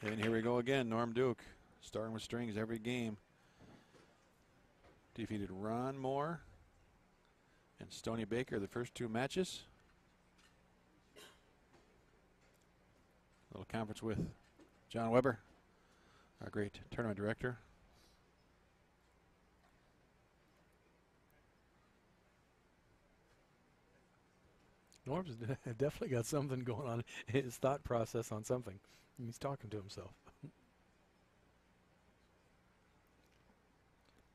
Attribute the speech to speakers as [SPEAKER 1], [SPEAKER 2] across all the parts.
[SPEAKER 1] And here we go again. Norm Duke, starting with strings every game. Defeated Ron Moore and Stoney Baker the first 2 matches. A little conference with John Weber, our great tournament director.
[SPEAKER 2] Norm's definitely got something going on, his thought process on something. He's talking to himself.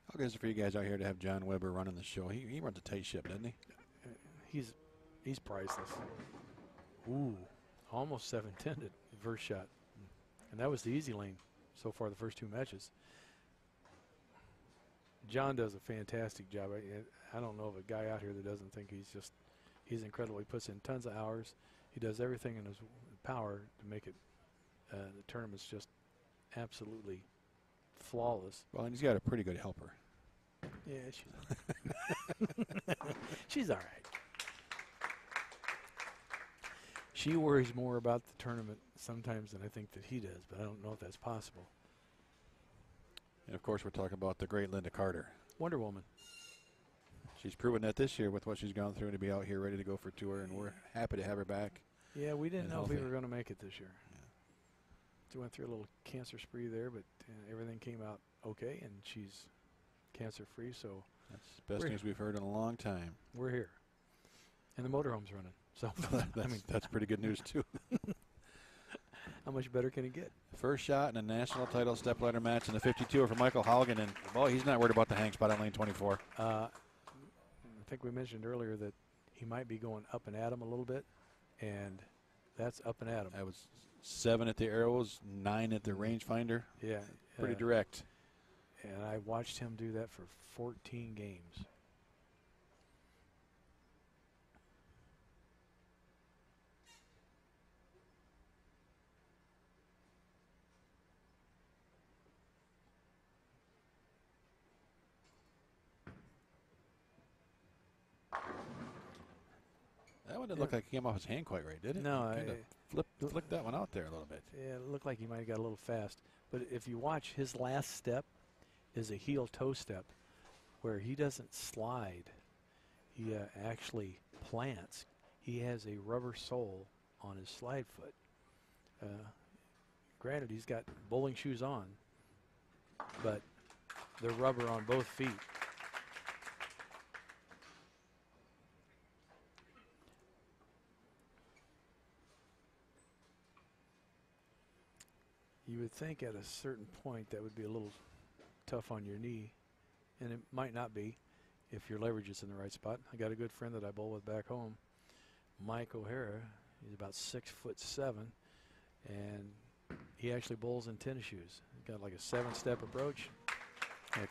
[SPEAKER 1] How good is it for you guys out here to have John Weber running the show? He runs a tight ship, doesn't he?
[SPEAKER 2] He's priceless. Ooh, almost 7-10 at first shot. And that was the easy lane so far the first 2 matches. John does a fantastic job. I don't know of a guy out here that doesn't think he's incredible. He puts in tons of hours. He does everything in his power to make it the tournament's just absolutely flawless.
[SPEAKER 1] Well, and he's got a pretty good helper.
[SPEAKER 2] Yeah, she's all right. She worries more about the tournament sometimes than I think that he does, but I don't know if that's possible.
[SPEAKER 1] And, of course, we're talking about the great Linda Carter.
[SPEAKER 2] Wonder Woman.
[SPEAKER 1] She's proven that this year with what she's gone through to be out here ready to go for tour, and we're happy to have her back.
[SPEAKER 2] Yeah, we didn't know if
[SPEAKER 1] healthy.
[SPEAKER 2] we were going to make it this year.
[SPEAKER 1] Yeah.
[SPEAKER 2] She went through a little cancer spree there, but everything came out okay, and she's cancer-free, so
[SPEAKER 1] that's the best news we've heard in a long time.
[SPEAKER 2] We're here. And the motorhome's running. So
[SPEAKER 1] that's pretty good news, too.
[SPEAKER 2] How much better can it get?
[SPEAKER 1] First shot in a national title stepladder match in the 52 for Michael Haugen, and, well, he's not worried about the hang spot on lane 24.
[SPEAKER 2] I think we mentioned earlier that he might be going up and at him a little bit, and that's up and at him.
[SPEAKER 1] That was 7 at the arrows, 9 at the rangefinder.
[SPEAKER 2] Yeah.
[SPEAKER 1] Pretty direct.
[SPEAKER 2] And I watched him do that for 14 games.
[SPEAKER 1] That one didn't look like he came off his hand quite right, did it?
[SPEAKER 2] No.
[SPEAKER 1] Flicked that one out there a little bit.
[SPEAKER 2] Yeah, it looked like he might have got a little fast. But if you watch, his last step is a heel-toe step where he doesn't slide. He actually plants. He has a rubber sole on his slide foot. Granted, he's got bowling shoes on, but they're rubber on both feet. You would think at a certain point that would be a little tough on your knee, and it might not be if your leverage is in the right spot. I got a good friend that I bowl with back home, Mike O'Hara. He's about 6'7", and he actually bowls in tennis shoes. He's got like a 7-step approach.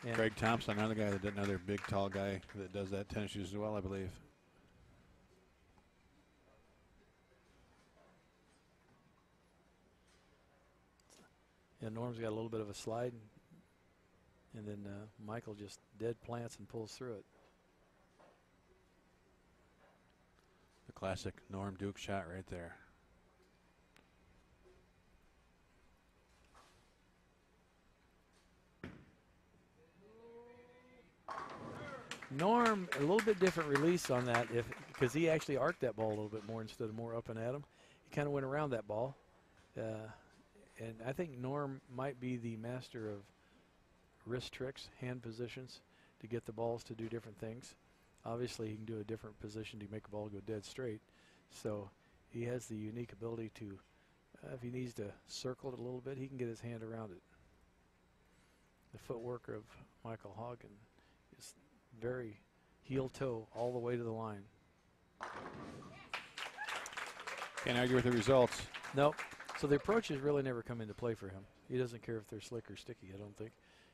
[SPEAKER 1] Yeah, Greg Thompson, another guy, another big, tall guy that does that tennis shoes as well, I believe.
[SPEAKER 2] Yeah, Norm's got a little bit of a slide, and then Michael just dead plants and pulls through it.
[SPEAKER 1] The classic Norm Duke shot right there.
[SPEAKER 2] Norm, a little bit different release on that because he actually arced that ball a little bit more instead of more up and at him. He kind of went around that ball. And I think Norm might be the master of wrist tricks, hand positions, to get the balls to do different things. Obviously, he can do a different position to make a ball go dead straight. So he has the unique ability to, if he needs to circle it a little bit, he can get his hand around it. The footwork of Michael Haugen is very heel-toe all the way to the line.
[SPEAKER 1] Can't argue with the results.
[SPEAKER 2] Nope. So the approaches really never come into play for him. He doesn't care if they're slick or sticky, I don't think,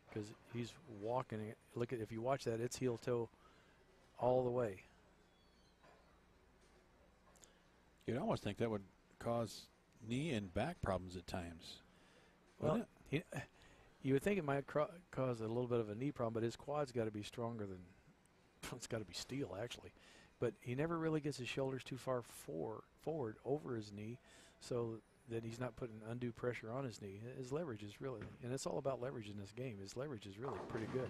[SPEAKER 2] because he's walking it. Look at, if you watch that, it's heel-toe all the way.
[SPEAKER 1] You'd almost think that would cause knee and back problems at times.
[SPEAKER 2] Well, you would think it might cause a little bit of a knee problem, but his quad's got to be stronger than, it's got to be steel, actually. But he never really gets his shoulders too far forward over his knee, so that he's not putting undue pressure on his knee. His leverage is really, and it's all about leverage in this game. His leverage is really pretty good.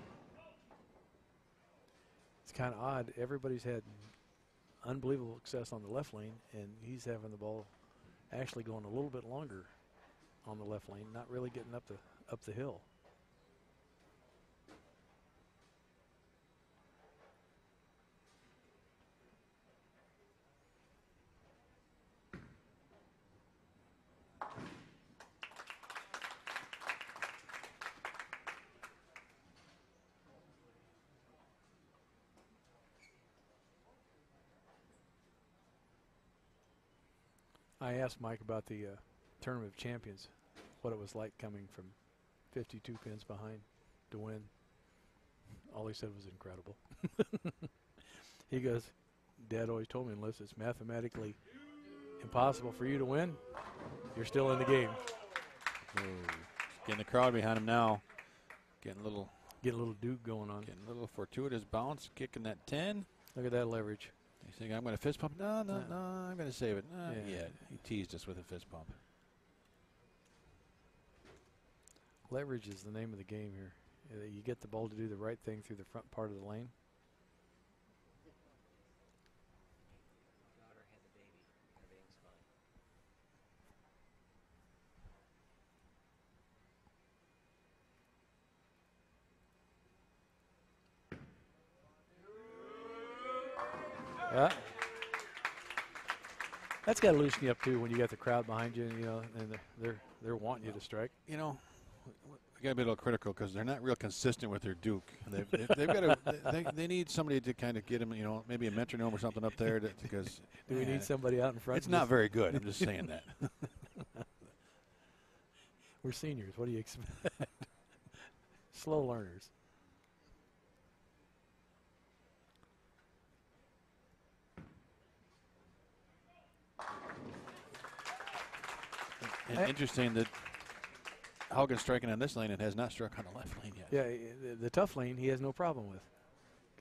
[SPEAKER 2] It's kind of odd. Everybody's had unbelievable success on the left lane, and he's having the ball actually going a little bit longer on the left lane, not really getting up the hill. I asked Mike about the Tournament of Champions, what it was like coming from 52 pins behind to win. All he said was incredible. He goes, Dad always told me, unless it's mathematically impossible for you to win, you're still in the game.
[SPEAKER 1] Ooh, getting the crowd behind him now. Getting a little
[SPEAKER 2] Duke going on.
[SPEAKER 1] Getting a little fortuitous bounce, kicking that 10.
[SPEAKER 2] Look at that leverage.
[SPEAKER 1] You think I'm going to fist pump? No, I'm going to save it. Yeah, he teased us with a fist pump.
[SPEAKER 2] Leverage is the name of the game here. You get the ball to do the right thing through the front part of the lane.
[SPEAKER 3] Daughter had the baby. Everything's fine.
[SPEAKER 2] That's got to loosen you up too when you got the crowd behind you, and they're wanting you to strike.
[SPEAKER 1] We got to be a little critical because they're not real consistent with their Duke. They've got to. They need somebody to kind of get them, maybe a metronome or something up there because.
[SPEAKER 2] Do we need somebody out in front?
[SPEAKER 1] It's not very good. I'm just saying that.
[SPEAKER 2] We're seniors. What do you expect? Slow learners.
[SPEAKER 1] And interesting that Haugen's striking on this lane and has not struck on the left lane yet.
[SPEAKER 2] Yeah, the tough lane he has no problem with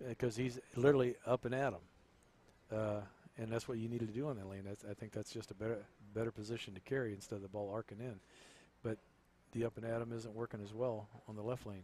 [SPEAKER 2] because he's literally up and at him. And that's what you need to do on that lane. I think that's just a better position to carry instead of the ball arcing in. But the up and at him isn't working as well on the left lane.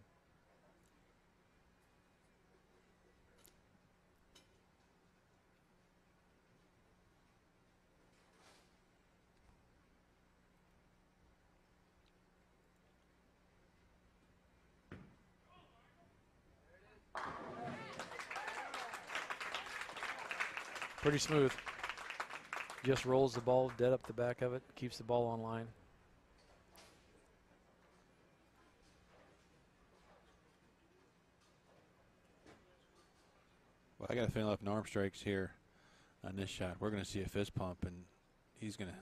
[SPEAKER 2] Pretty smooth. Just rolls the ball dead up the back of it, keeps the ball on line.
[SPEAKER 1] Well, I got a feeling if Norm strikes here on this shot, we're going to see a fist pump, and he's going to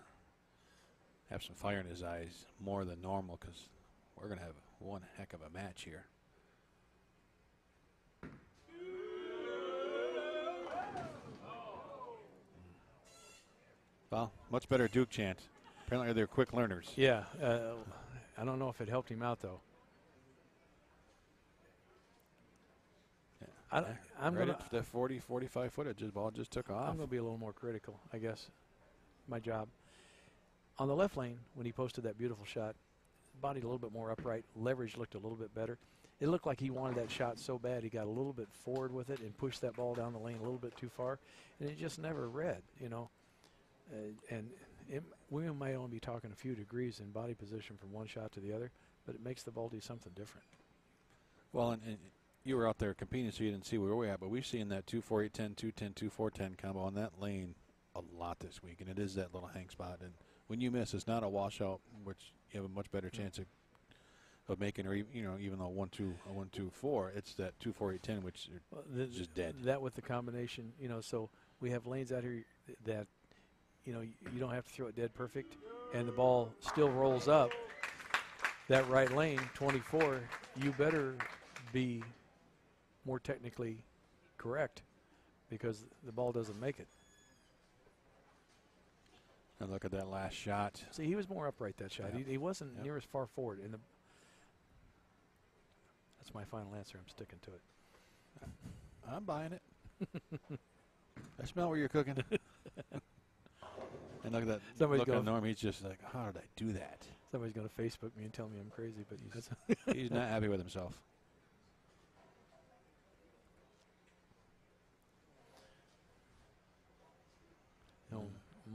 [SPEAKER 1] have some fire in his eyes more than normal because we're going to have one heck of a match here. Well, much better Duke chant. Apparently they're quick learners.
[SPEAKER 2] Yeah, I don't know if it helped him out though.
[SPEAKER 1] Yeah. I'm going to the 40-45 footage. The ball just took off.
[SPEAKER 2] I'm going to be a little more critical, I guess. My job. On the left lane, when he posted that beautiful shot, body a little bit more upright. Leverage looked a little bit better. It looked like he wanted that shot so bad he got a little bit forward with it and pushed that ball down the lane a little bit too far, and it just never read, we might only be talking a few degrees in body position from one shot to the other, but it makes the ball do something different.
[SPEAKER 1] Well, and you were out there competing, so you didn't see where we're at, but we've seen that 2-4-8-10, 2-10, 2-4-10 combo on that lane a lot this week, and it is that little hang spot. And when you miss, it's not a washout, which you have a much better chance of making, or even though 1-2-4, it's that 2-4-8-10, which is just dead.
[SPEAKER 2] That with the combination, so we have lanes out here that you don't have to throw it dead perfect, and the ball still rolls up that right lane, 24. You better be more technically correct because the ball doesn't make it.
[SPEAKER 1] And look at that last shot.
[SPEAKER 2] See, he was more upright that shot.
[SPEAKER 1] Yep.
[SPEAKER 2] He wasn't
[SPEAKER 1] Yep.
[SPEAKER 2] near as far forward. That's my final answer. I'm sticking to it.
[SPEAKER 1] I'm buying it. I smell where you're cooking. And look at that
[SPEAKER 2] Somebody's
[SPEAKER 1] look on Norm. He's just like, how did I do that?
[SPEAKER 2] Somebody's going to Facebook me and tell me I'm crazy, but
[SPEAKER 1] He's not happy with himself.
[SPEAKER 2] You know,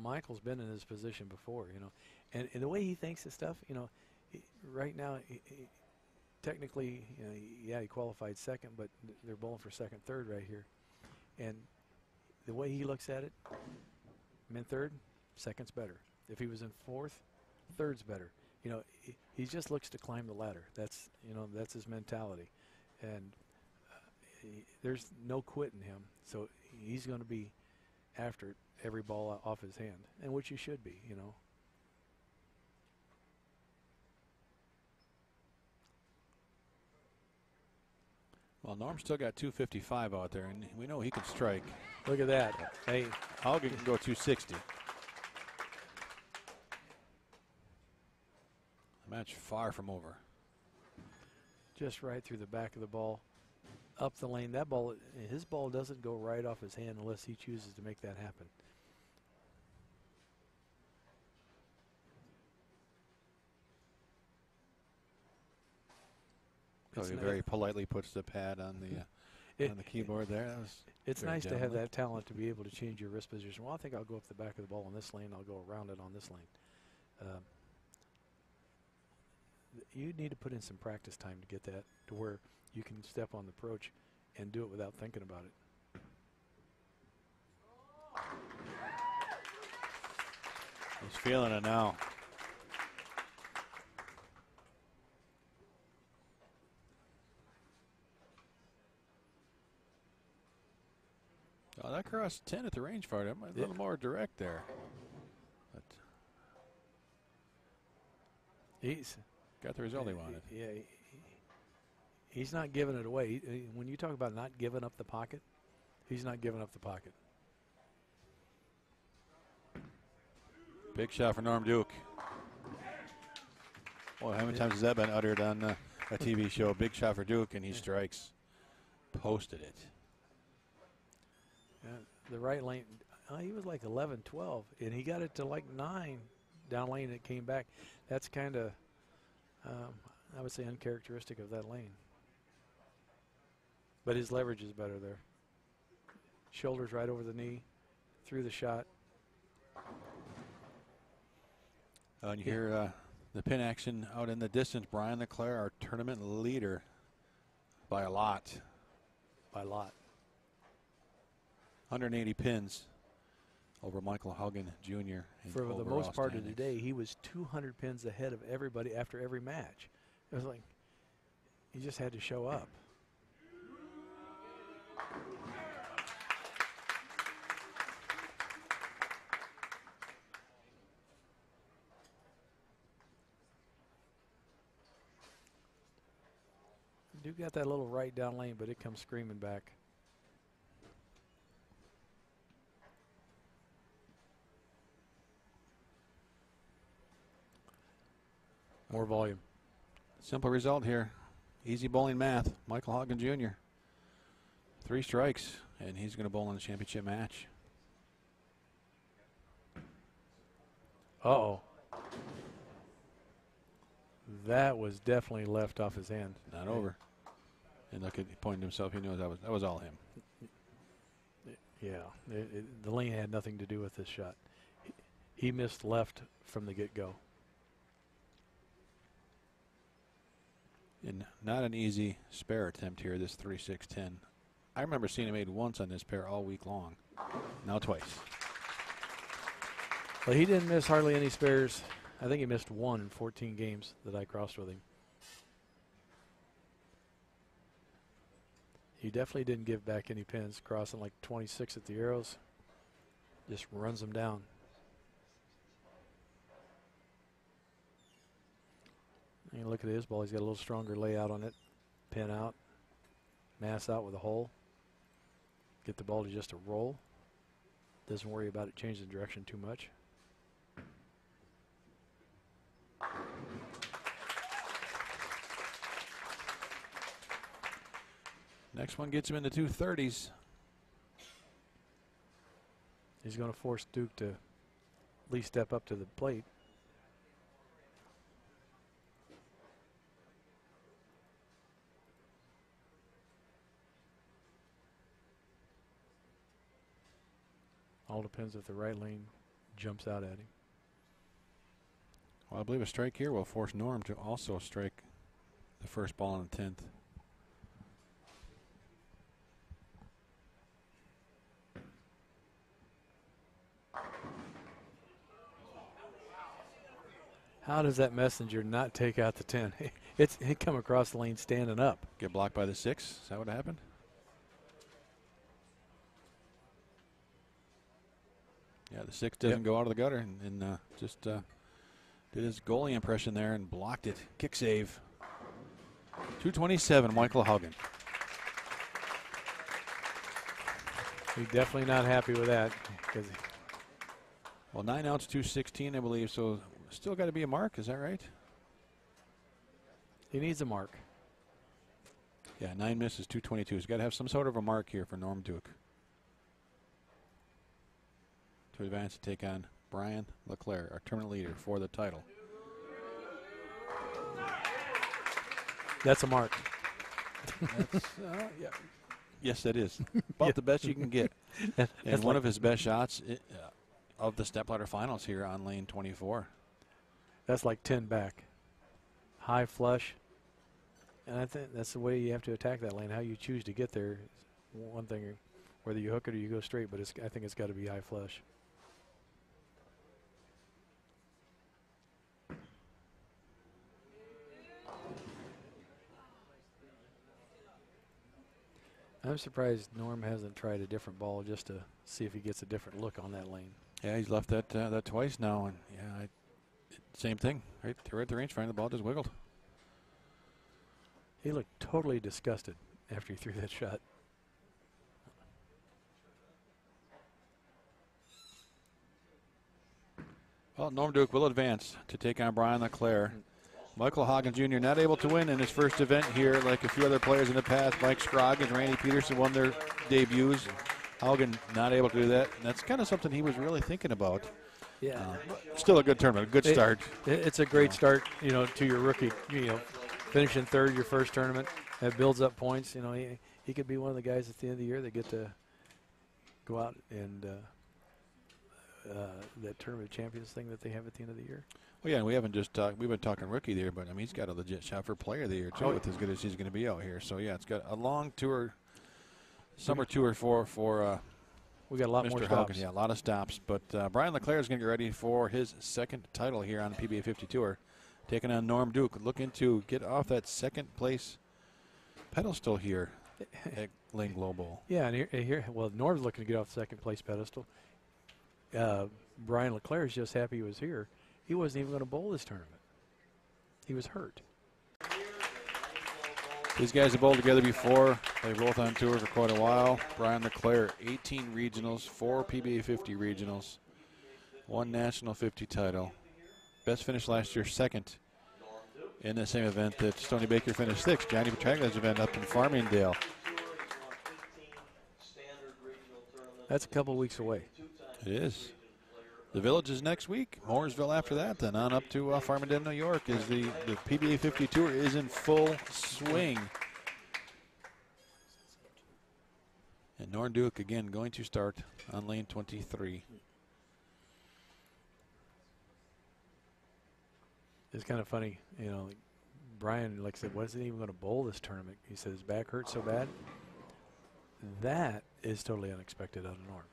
[SPEAKER 2] Michael's been in this position before, you know, and the way he thinks of stuff, you know, right now, technically, you know, yeah, he qualified second, but they're bowling for second, third right here. And the way he looks at it, I'm in third, second's better. If he was in fourth, third's better. You know, he just looks to climb the ladder. That's, you know, that's his mentality. And there's no quitting him. So he's going to be after every ball off his hand, and which he should be, you know.
[SPEAKER 1] Well, Norm's still got 255 out there, and we know he can strike.
[SPEAKER 2] Look at that. Hey,
[SPEAKER 1] Haugen can go 260. The match far from over.
[SPEAKER 2] Just right through the back of the ball, up the lane. That ball, his ball doesn't go right off his hand unless he chooses to make that happen.
[SPEAKER 1] So he very politely puts the pad on the keyboard there. That was
[SPEAKER 2] it's nice to have that talent to be able to change your wrist position. Well, I think I'll go up the back of the ball on this lane. I'll go around it on this lane. You need to put in some practice time to get that to where you can step on the approach and do it without thinking about it.
[SPEAKER 1] He's feeling it now. Oh, that crossed 10 at the range for him. A little more direct there. But
[SPEAKER 2] he's
[SPEAKER 1] got the result he wanted.
[SPEAKER 2] Yeah, he's not giving it away. When you talk about not giving up the pocket, he's not giving up the pocket.
[SPEAKER 1] Big shot for Norm Duke. Well, how many times has that been uttered on a TV show? Big shot for Duke, and he strikes. Posted it.
[SPEAKER 2] The right lane, he was like 11, 12, and he got it to like 9 down lane, and it came back. That's kind of, I would say, uncharacteristic of that lane. But his leverage is better there. Shoulders right over the knee, through the shot.
[SPEAKER 1] And you hear the pin action out in the distance. Brian Leclerc, our tournament leader, by a lot.
[SPEAKER 2] By a lot.
[SPEAKER 1] 180 pins over Michael Haugen Jr.
[SPEAKER 2] For the most part of the day, he was 200 pins ahead of everybody after every match. It was like he just had to show up. Duke got that little right down lane, but it comes screaming back. More volume.
[SPEAKER 1] Simple result here. Easy bowling math. Michael Haugen Jr. 3 strikes, and he's going to bowl in the championship match.
[SPEAKER 2] Uh-oh. That was definitely left off his hand.
[SPEAKER 1] Not over. And look at, he pointed himself. He knows that was all him.
[SPEAKER 2] Yeah, the lane had nothing to do with this shot. He missed left from the get-go.
[SPEAKER 1] And not an easy spare attempt here, this 3-6-10. I remember seeing him made once on this pair all week long. Now twice.
[SPEAKER 2] Well, he didn't miss hardly any spares. I think he missed 1 in 14 games that I crossed with him. He definitely didn't give back any pins, crossing like 26 at the arrows. Just runs them down. And look at his ball. He's got a little stronger layout on it. Pin out. Mass out with a hole. Get the ball to just a roll. Doesn't worry about it changing direction too much.
[SPEAKER 1] Next one gets him into 230s.
[SPEAKER 2] He's going to force Duke to at least step up to the plate. All depends if the right lane jumps out at him.
[SPEAKER 1] Well, I believe a strike here will force Norm to also strike the first ball on the 10th.
[SPEAKER 2] How does that messenger not take out the 10? It come across the lane standing up.
[SPEAKER 1] Get blocked by the 6. Is that what happened? Yeah, the 6 doesn't go out of the gutter and just did his goalie impression there and blocked it. Kick save. 227, Michael Haugen.
[SPEAKER 2] He's definitely not happy with that.
[SPEAKER 1] Well, 9 outs, 216, I believe, so still got to be a mark. Is that right?
[SPEAKER 2] He needs a mark.
[SPEAKER 1] Yeah, 9 misses, 222. He's got to have some sort of a mark here for Norm Duke to advance to take on Brian LeClaire, our tournament leader for the title.
[SPEAKER 2] That's a mark.
[SPEAKER 1] That's, yeah. Yes, that is. About the best you can get. And one of his best shots of the stepladder finals here on lane 24.
[SPEAKER 2] That's like 10 back. High flush. And I think that's the way you have to attack that lane. How you choose to get there is one thing, whether you hook it or you go straight, but I think it's got to be high flush. I'm surprised Norm hasn't tried a different ball just to see if he gets a different look on that lane.
[SPEAKER 1] Yeah, he's left that twice now, and yeah, same thing. Right at the range, the ball just wiggled.
[SPEAKER 2] He looked totally disgusted after he threw that shot.
[SPEAKER 1] Well, Norm Duke will advance to take on Brian LeClaire. Michael Haugen Jr. not able to win in his first event here, like a few other players in the past. Mike Scroggins, Randy Peterson won their debuts. Haugen not able to do that, and that's kind of something he was really thinking about.
[SPEAKER 2] Yeah,
[SPEAKER 1] still a good tournament, a good start.
[SPEAKER 2] It's a great start, to your rookie. Finishing third your first tournament, that builds up points. He could be one of the guys at the end of the year that get to go out and that tournament champions thing that they have at the end of the year.
[SPEAKER 1] Well, yeah, and we haven't just we've been talking rookie there, but I mean he's got a legit shot for player of the year too, with as good as he's going to be out here. So yeah, it's got a long tour, summer tour for.
[SPEAKER 2] We got a lot
[SPEAKER 1] Mr.
[SPEAKER 2] more
[SPEAKER 1] Haugen.
[SPEAKER 2] stops.
[SPEAKER 1] Yeah, a lot of stops. But Brian LeClaire is going to get ready for his second title here on the PBA50 Tour, taking on Norm Duke, looking to get off that second place pedestal here at Lane Global.
[SPEAKER 2] Yeah, and here, well, Norm's looking to get off the second place pedestal. Brian LeClaire is just happy he was here. He wasn't even going to bowl this tournament. He was hurt.
[SPEAKER 1] These guys have bowled together before. They've both on tour for quite a while. Brian LeClaire, 18 regionals, 4 PBA 50 regionals, 1 National 50 title. Best finish last year, second in the same event that Stoney Baker finished 6th. Johnny Petragna's event up in Farmingdale.
[SPEAKER 2] That's a couple weeks away.
[SPEAKER 1] It is. The Village is next week. Mooresville after that. Then on up to Farmingdale, New York. Is the PBA 50 Tour is in full swing. And Norm Duke again going to start on lane 23.
[SPEAKER 2] It's kind of funny, Brian, like I said, wasn't even going to bowl this tournament. He said his back hurt so bad. That is totally unexpected out of Norm.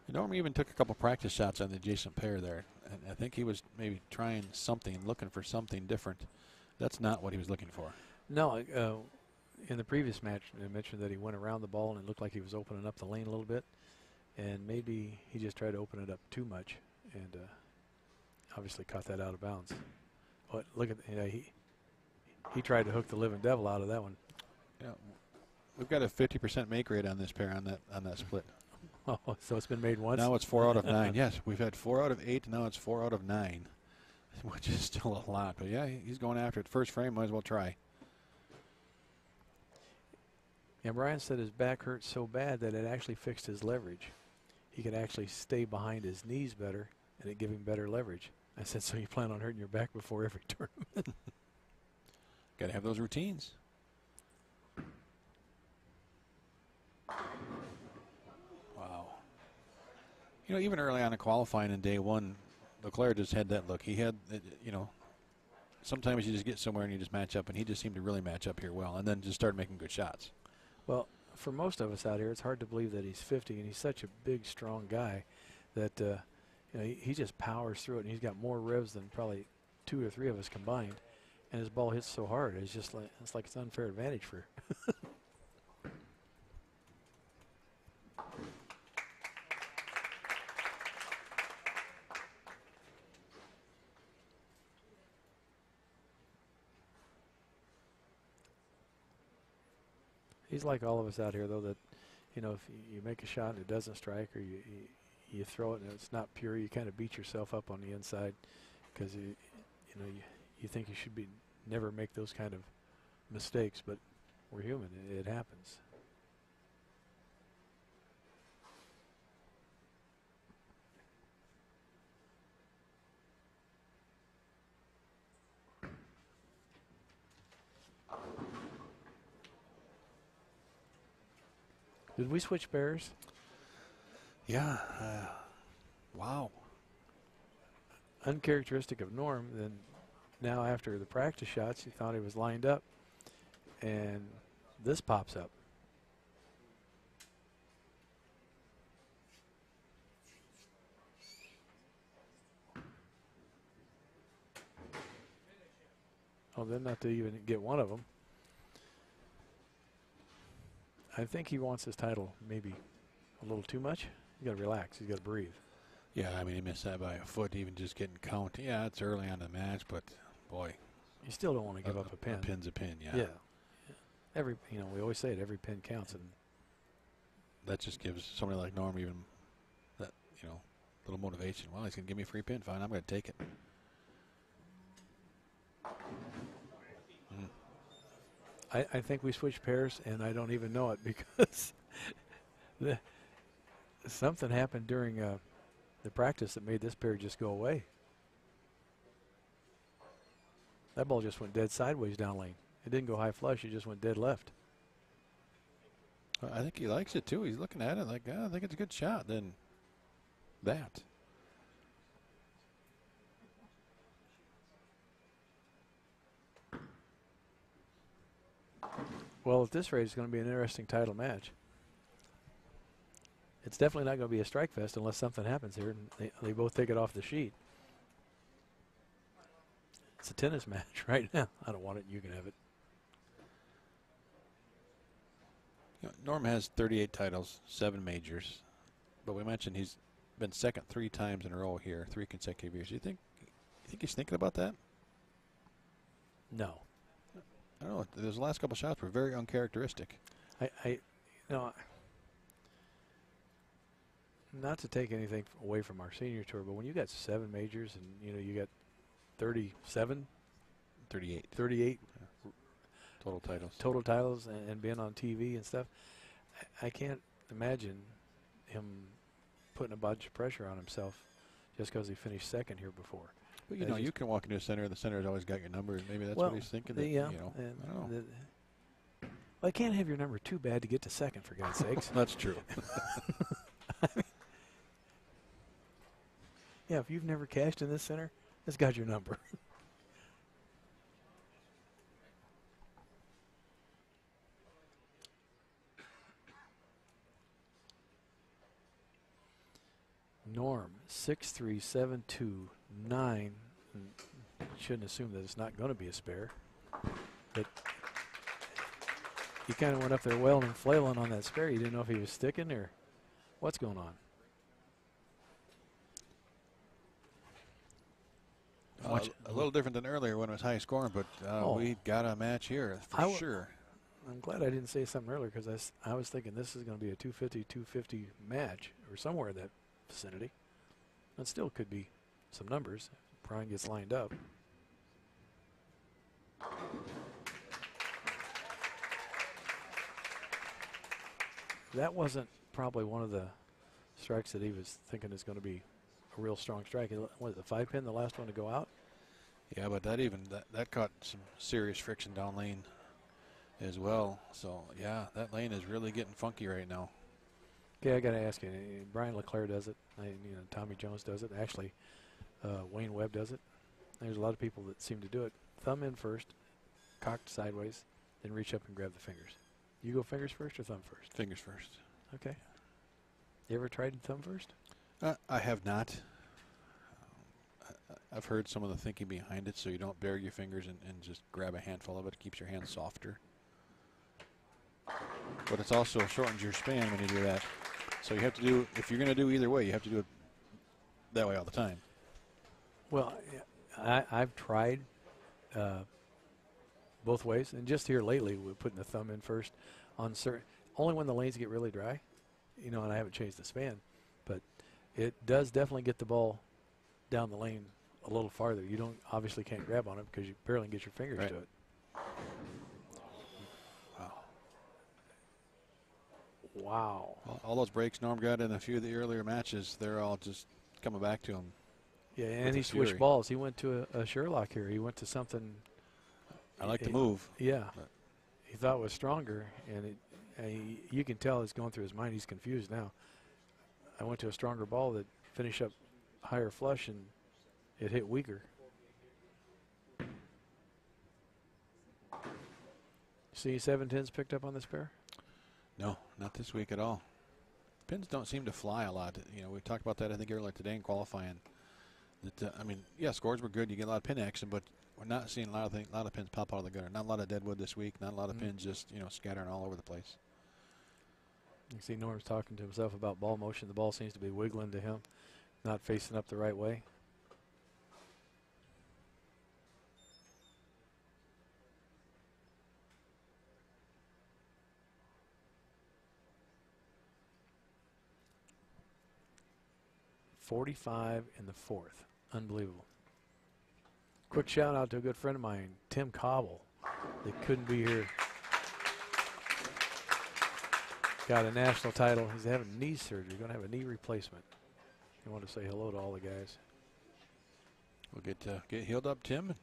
[SPEAKER 1] Norm even took a couple practice shots on the adjacent pair there. And I think he was maybe trying something, looking for something different. That's not what he was looking for.
[SPEAKER 2] No, in the previous match, I mentioned that he went around the ball and it looked like he was opening up the lane a little bit. And maybe he just tried to open it up too much and obviously caught that out of bounds. But look at, he tried to hook the living devil out of that one.
[SPEAKER 1] Yeah, we've got a 50% make rate on this pair on that split.
[SPEAKER 2] Oh, so it's been made once?
[SPEAKER 1] Now it's 4 out of 9. Yes, we've had 4 out of 8. Now it's 4 out of 9, which is still a lot. But yeah, he's going after it. First frame, might as well try.
[SPEAKER 2] And Brian said his back hurt so bad that it actually fixed his leverage. He could actually stay behind his knees better and it gave him better leverage. I said, so you plan on hurting your back before every tournament?
[SPEAKER 1] Got to have those routines. Wow. You know, even early on in qualifying in day one, Leclerc just had that look. He had, you know, sometimes you just get somewhere and you just match up, and he just seemed to really match up here well, and then just started making good shots.
[SPEAKER 2] Well, for most of us out here, it's hard to believe that he's 50, and he's such a big, strong guy that you know, he just powers through it, and he's got more revs than probably 2 or 3 of us combined, and his ball hits so hard. It's just like it's unfair advantage for. He's like all of us out here, though, that, you know, if you make a shot and it doesn't strike, or you throw it and it's not pure, you kind of beat yourself up on the inside because you think you should be never make those kind of mistakes, but we're human. It happens. Did we switch pairs?
[SPEAKER 1] Yeah. Wow.
[SPEAKER 2] Uncharacteristic of Norm. Then now after the practice shots, he thought he was lined up, and this pops up. Oh, then not to even get one of them. I think he wants his title maybe a little too much. You got to relax. He's got to breathe.
[SPEAKER 1] Yeah, I mean, he missed that by a foot, even just getting count. Yeah, it's early on the match, but boy,
[SPEAKER 2] you still don't want to give up a pin.
[SPEAKER 1] A pin's a pin, yeah.
[SPEAKER 2] Yeah. We always say it. Every pin counts, and
[SPEAKER 1] that just gives somebody like Norm even that, you know, little motivation. Well, he's gonna give me a free pin. Fine, I'm gonna take it.
[SPEAKER 2] I think we switched pairs, and I don't even know it because something happened during the practice that made this pair just go away. That ball just went dead sideways down lane. It didn't go high flush. It just went dead left.
[SPEAKER 1] I think he likes it, too. He's looking at it like, I think it's a good shot. Then that.
[SPEAKER 2] Well, at this rate, it's going to be an interesting title match. It's definitely not going to be a strike fest unless something happens here and they both take it off the sheet. It's a tennis match right now. I don't want it. You can have it.
[SPEAKER 1] You know, Norm has 38 titles, 7 majors. But we mentioned he's been second 3 times in a row here, 3 consecutive years. You think he's thinking about that?
[SPEAKER 2] No.
[SPEAKER 1] I don't know. Those last couple shots were very uncharacteristic.
[SPEAKER 2] Not to take anything away from our senior tour, but when you got 7 majors and you got 38
[SPEAKER 1] yeah. Total titles
[SPEAKER 2] and being on TV and stuff, I can't imagine him putting a bunch of pressure on himself just because he finished second here before.
[SPEAKER 1] But you can walk into a center. The center's always got your number. Maybe that's what he's thinking.
[SPEAKER 2] Yeah.
[SPEAKER 1] I don't know.
[SPEAKER 2] I can't have your number too bad to get to second, for God's sakes.
[SPEAKER 1] That's true.
[SPEAKER 2] Yeah, if you've never cashed in this center, it's got your number. Norm, 6'3", 7'2", 9. Shouldn't assume that it's not going to be a spare. But he kind of went up there wailing and flailing on that spare. You didn't know if he was sticking or what's going on.
[SPEAKER 1] A little different than earlier when it was high scoring, but we got a match here for sure.
[SPEAKER 2] I'm glad I didn't say something earlier because I was thinking this is going to be a 250-250 match or somewhere in that vicinity. That still could be some numbers if Brian gets lined up. That wasn't probably one of the strikes that he was thinking is going to be a real strong strike. Was it the 5-pin, the last one to go out?
[SPEAKER 1] Yeah, but that caught some serious friction down lane as well. So yeah, that lane is really getting funky right now.
[SPEAKER 2] Okay, I got to ask you. Brian Leclerc does it. Tommy Jones does it. Actually, Wayne Webb does it. There's a lot of people that seem to do it. Thumb in first, cocked sideways, then reach up and grab the fingers. You go fingers first or thumb first?
[SPEAKER 1] Fingers first.
[SPEAKER 2] Okay. You ever tried thumb first?
[SPEAKER 1] I have not. I've heard some of the thinking behind it, so you don't bury your fingers and just grab a handful of it. It keeps your hands softer. But it's also shortens your span when you do that. So you have to do, if you're going to do either way, you have to do it that way all the time.
[SPEAKER 2] Well, I've tried both ways, and just here lately, we're putting the thumb in first on certain, only when the lanes get really dry, and I haven't changed the span, but it does definitely get the ball down the lane a little farther. You don't obviously can't grab on it because you barely get your fingers
[SPEAKER 1] right
[SPEAKER 2] to it. Wow.
[SPEAKER 1] Well, all those breaks Norm got in a few of the earlier matches, they're all just coming back to him.
[SPEAKER 2] Yeah, and he switched balls. He went to a Sherlock here. He went to something.
[SPEAKER 1] I like the move.
[SPEAKER 2] Yeah. He thought was stronger, and you can tell it's going through his mind. He's confused now. I went to a stronger ball that finished up higher flush, and it hit weaker. See 7-10s picked up on this pair?
[SPEAKER 1] No, not this week at all. Pins don't seem to fly a lot. We talked about that, I think, earlier today in qualifying. That yeah, scores were good. You get a lot of pin action, but we're not seeing a lot of pins pop out of the gutter. Not a lot of deadwood this week. Not a lot of pins just scattering all over the place.
[SPEAKER 2] You see Norm's talking to himself about ball motion. The ball seems to be wiggling to him, not facing up the right way. .45 in the fourth. Unbelievable. Quick shout out to a good friend of mine, Tim Cobble, that couldn't be here. Got a national title. He's having knee surgery. Going to have a knee replacement. I want to say hello to all the guys.
[SPEAKER 1] We'll get healed up, Tim.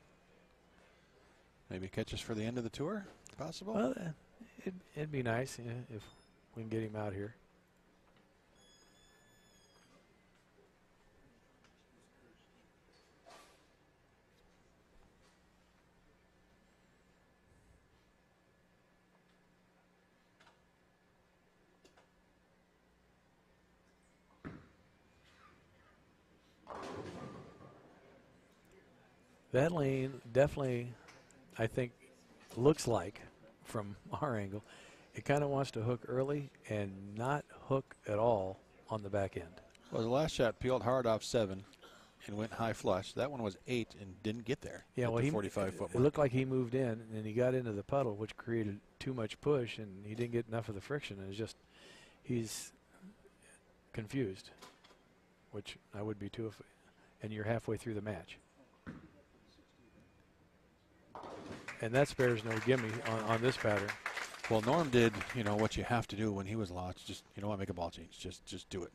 [SPEAKER 1] Maybe catch us for the end of the tour, if possible.
[SPEAKER 2] Well, it'd be nice if we can get him out here. That lane definitely, I think, looks like, from our angle, it kind of wants to hook early and not hook at all on the back end.
[SPEAKER 1] Well, the last shot peeled hard off 7 and went high flush. That one was 8 and didn't get there.
[SPEAKER 2] Yeah, well,
[SPEAKER 1] 45-foot mark.
[SPEAKER 2] It looked like he moved in and he got into the puddle, which created too much push, and he didn't get enough of the friction. And it's just, he's confused, which I would be too, and you're halfway through the match. And that spares no gimme on this pattern.
[SPEAKER 1] Well, Norm did, what you have to do when he was lost. Just, make a ball change. Just do it.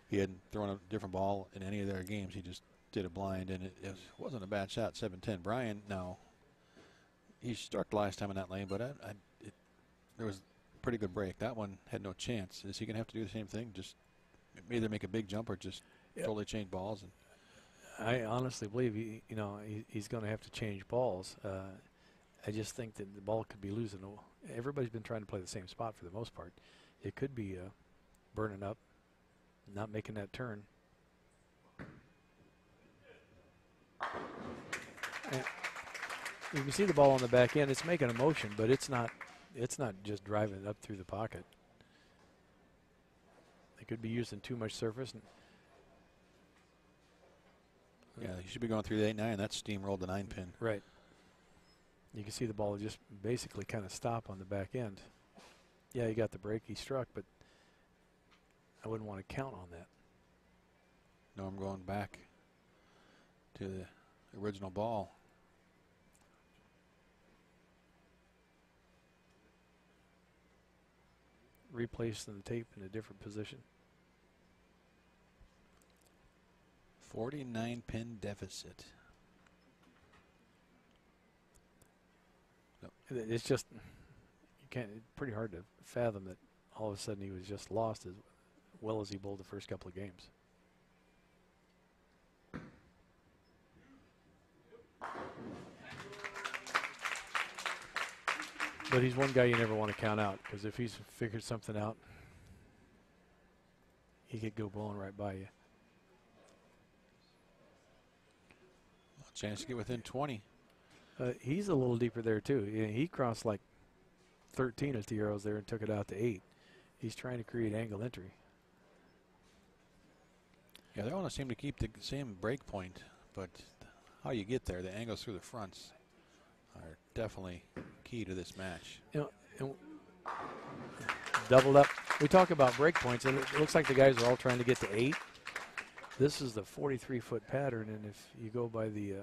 [SPEAKER 1] He hadn't thrown a different ball in any of their games. He just did it blind, and it wasn't a bad shot, 7-10. Brian, now, he struck last time in that lane, but there was a pretty good break. That one had no chance. Is he going to have to do the same thing? Just either make a big jump or just totally change balls? And
[SPEAKER 2] I honestly believe he's going to have to change balls. I just think that the ball could be losing. Everybody's been trying to play the same spot for the most part. It could be burning up, not making that turn. And you can see the ball on the back end. It's making a motion, but it's not just driving it up through the pocket. They could be using too much surface.
[SPEAKER 1] Yeah, he should be going through the 8-9. That's steamrolled the 9-pin.
[SPEAKER 2] Right. You can see the ball just basically kind of stop on the back end. Yeah, he got the break he struck, but I wouldn't want to count on that.
[SPEAKER 1] No, I'm going back to the original ball.
[SPEAKER 2] Replacing the tape in a different position.
[SPEAKER 1] 49-pin deficit.
[SPEAKER 2] It's just, you can't, it's pretty hard to fathom that all of a sudden he was just lost as well as he bowled the first couple of games. But he's one guy you never want to count out, because if he's figured something out, he could go bowling right by you.
[SPEAKER 1] Chance to get within 20.
[SPEAKER 2] He's a little deeper there, too. He crossed like 13 of the arrows there and took it out to 8. He's trying to create angle entry.
[SPEAKER 1] Yeah, they want to seem to keep the same break point, but how you get there, the angles through the fronts are definitely key to this match.
[SPEAKER 2] Doubled up. We talk about break points, and it looks like the guys are all trying to get to 8. This is the 43-foot pattern, and if you go by the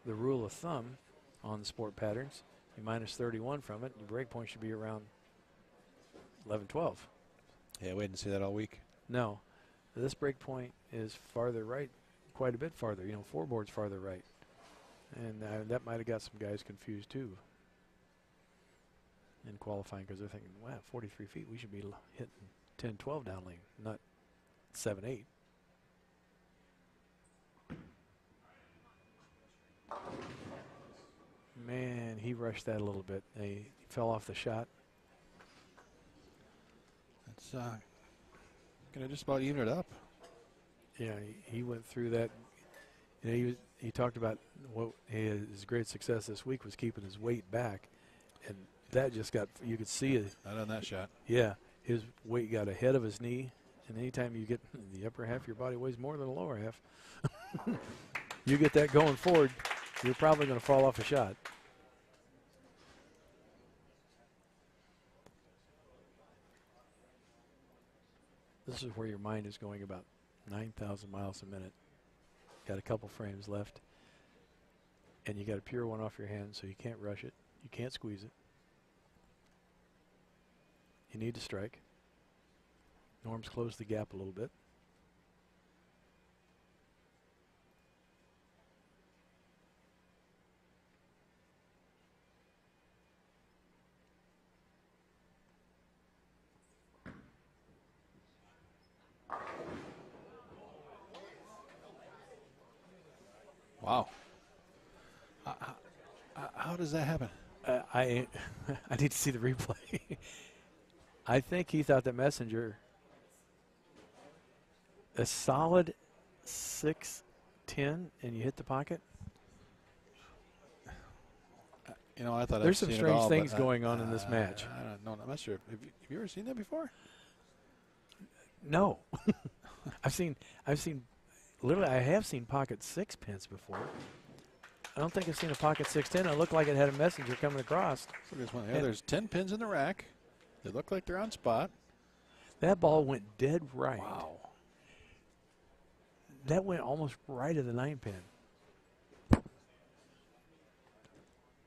[SPEAKER 2] rule of thumb on the sport patterns, you minus 31 from it, your break point should be around 11, 12.
[SPEAKER 1] Yeah, we didn't see that all week.
[SPEAKER 2] No. This break point is farther right, quite a bit farther, 4 boards farther right. And that might have got some guys confused, too, in qualifying, because they're thinking, wow, 43 feet, we should be hitting 10, 12 down lane, not 7, 8. Man, he rushed that a little bit. He fell off the shot.
[SPEAKER 1] It's going to just about even it up.
[SPEAKER 2] Yeah, he went through that. He talked about what his great success this week was keeping his weight back, and that just got, you could see it.
[SPEAKER 1] Not on that shot.
[SPEAKER 2] Yeah, his weight got ahead of his knee, and anytime you get the upper half of your body weighs more than the lower half, you get that going forward, you're probably going to fall off a shot. This is where your mind is going about 9,000 miles a minute. Got a couple frames left. And you got a pure one off your hand, so you can't rush it. You can't squeeze it. You need to strike. Norm's closed the gap a little bit.
[SPEAKER 1] Wow. How does that happen?
[SPEAKER 2] I need to see the replay. I think he thought that Messenger, a solid 6'10", and you hit the pocket.
[SPEAKER 1] I thought
[SPEAKER 2] there's some strange things going on in this match.
[SPEAKER 1] I don't know. I'm not sure. Have you ever seen that before?
[SPEAKER 2] No. Literally, I have seen pocket 6 pins before. I don't think I've seen a pocket 610. It looked like it had a Messenger coming across.
[SPEAKER 1] So there's one. Yeah, there's 10 pins in the rack. They look like they're on spot.
[SPEAKER 2] That ball went dead right.
[SPEAKER 1] Wow.
[SPEAKER 2] That went almost right of the 9 pin.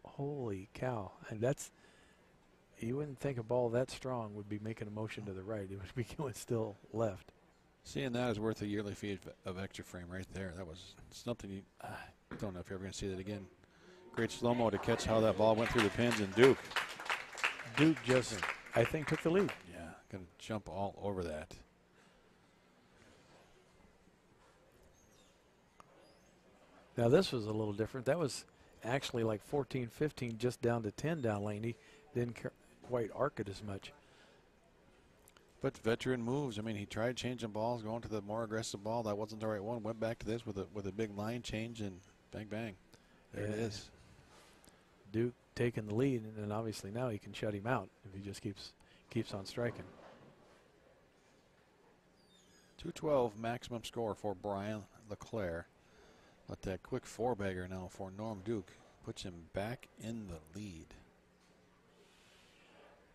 [SPEAKER 2] Holy cow. And that's, you wouldn't think a ball that strong would be making a motion to the right. It would be going still left.
[SPEAKER 1] Seeing that is worth a yearly fee of extra frame right there. That was something you don't know if you're ever going to see that again. Great slow-mo to catch how that ball went through the pins, and Duke
[SPEAKER 2] just, I think, took the lead.
[SPEAKER 1] Yeah, going to jump all over that.
[SPEAKER 2] Now this was a little different. That was actually like 14, 15, just down to 10 down lane. He didn't quite arc it as much.
[SPEAKER 1] But veteran moves. I mean, he tried changing balls, going to the more aggressive ball. That wasn't the right one. Went back to this with a big line change, and bang, bang. There it is.
[SPEAKER 2] Duke taking the lead, and then obviously now he can shut him out if he just keeps on striking.
[SPEAKER 1] 212 maximum score for Brian LeClaire. But that quick 4-bagger now for Norm Duke puts him back in the lead.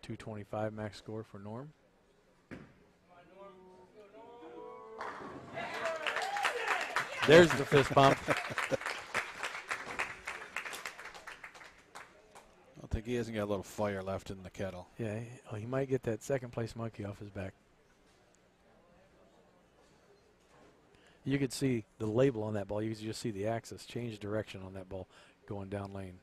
[SPEAKER 2] 225 max score for Norm. There's the fist bump.
[SPEAKER 1] I don't think he hasn't got a little fire left in the kettle.
[SPEAKER 2] Yeah, he might get that second place monkey off his back. You could see the label on that ball. You could just see the axis change direction on that ball going down lane.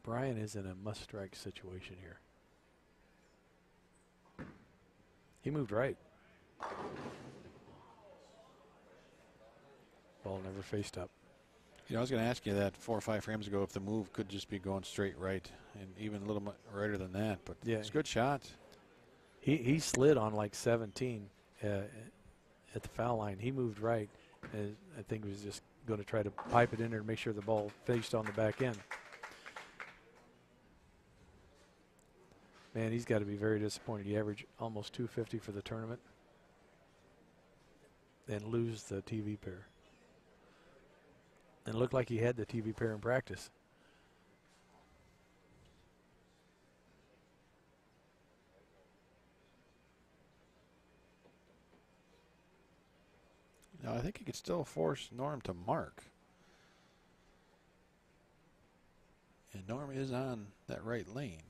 [SPEAKER 2] Brian is in a must-strike situation here. He moved right. Ball never faced up.
[SPEAKER 1] You know, I was going to ask you that 4 or 5 frames ago if the move could just be going straight right, and even a little bit righter than that. But yeah, it's a good shot.
[SPEAKER 2] He slid on like 17 at the foul line. He moved right. I think he was just going to try to pipe it in there and make sure the ball faced on the back end. Man, he's got to be very disappointed. He averaged almost 250 for the tournament and lose the TV pair. And it looked like he had the TV pair in practice.
[SPEAKER 1] Now, I think he could still force Norm to mark. And Norm is on that right lane.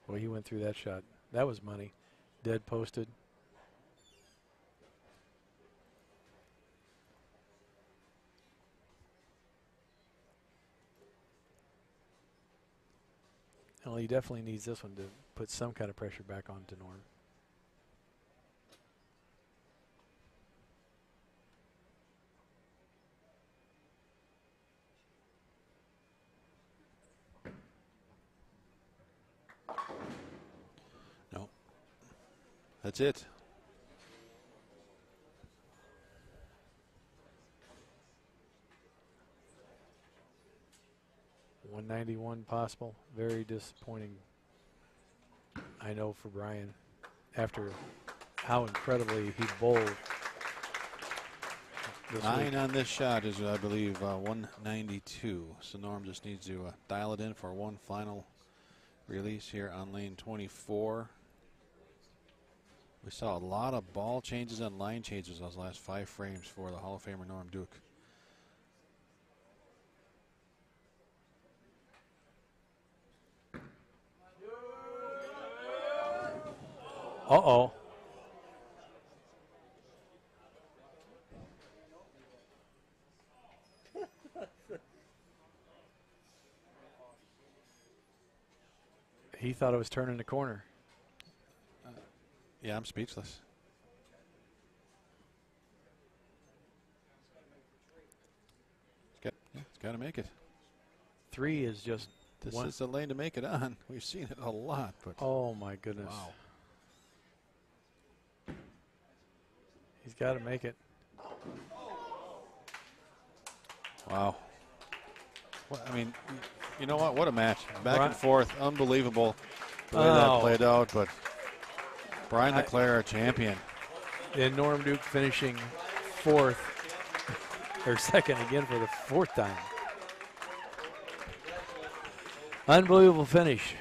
[SPEAKER 2] Well, he went through that shot. That was money. Dead posted. Well, he definitely needs this one to put some kind of pressure back onto Norm.
[SPEAKER 1] No. That's it.
[SPEAKER 2] .191 possible. Very disappointing, I know, for Brian after how incredibly he bowled.
[SPEAKER 1] 9 on this shot is, I believe, 192. So Norm just needs to dial it in for one final release here on lane 24. We saw a lot of ball changes and line changes those last 5 frames for the Hall of Famer Norm Duke.
[SPEAKER 2] Uh-oh. He thought it was turning the corner.
[SPEAKER 1] Yeah, I'm speechless. It's got to make it.
[SPEAKER 2] 3 is just
[SPEAKER 1] This is the lane to make it on. We've seen it a lot, but
[SPEAKER 2] oh my goodness.
[SPEAKER 1] wow.
[SPEAKER 2] He's got to make it.
[SPEAKER 1] Wow. Well, I mean, you know what? What a match. Back and forth. Unbelievable the way that played out. But Brian LeClaire, a champion.
[SPEAKER 2] And Norm Duke finishing 4th or 2nd again for the 4th time. Unbelievable finish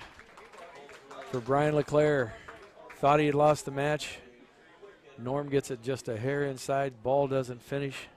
[SPEAKER 2] for Brian LeClaire. Thought he had lost the match. Norm gets it just a hair inside. Ball doesn't finish.